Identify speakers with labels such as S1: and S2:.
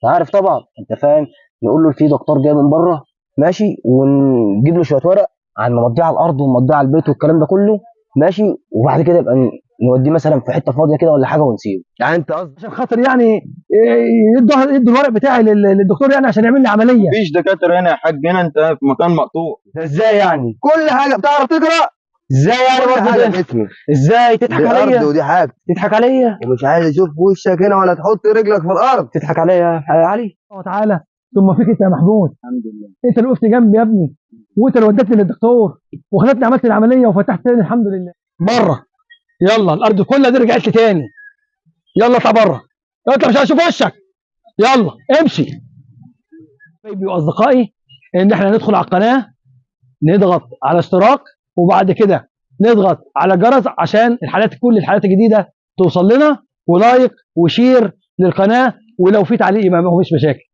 S1: انت عارف طبعا، انت فاهم. نقول له في دكتور جاي من بره، ماشي، ونجيب له شويه ورق عن نمضيه على الارض ونمضيه على البيت والكلام ده كله، ماشي. وبعد كده يبقى نوديه مثلا في حته فاضيه كده ولا حاجه ونسيبه.
S2: يعني انت قصدك عشان خاطر يعني يدوا الورق بتاعي للدكتور يعني عشان يعمل لي عمليه؟
S3: مفيش دكاتره هنا يا حاج، هنا انت في مكان مقطوع.
S1: ده ازاي يعني؟
S2: كل حاجه بتعرف تقرا.
S1: ازاي يعني
S2: كل
S1: برضه
S2: حاجه
S1: ده؟
S2: باسمي.
S1: ازاي تضحك
S2: دي ارض
S1: عليا؟
S2: ودي حاجه.
S1: تضحك عليا؟
S2: ومش عايز اشوف وشك هنا ولا تحط رجلك في الارض.
S1: تضحك عليا يا علي؟
S4: تعالى ثم فيك انت يا محمود.
S3: الحمد لله.
S4: انت اللي وقفت جنبي يا ابني، وانت اللي ودتني للدكتور وخلتني عملت العمليه وفتحت تاني الحمد لله. بره، يلا الارض كلها دي رجعت لي تاني. يلا اطلع بره، اطلع مش هشوف وشك. يلا امشي. حبايبي واصدقائي، ان احنا ندخل على القناه، نضغط على اشتراك، وبعد كده نضغط على الجرس عشان كل الحلقات الجديده توصل لنا، ولايك وشير للقناه، ولو في تعليق يبقى ما فيش مشاكل.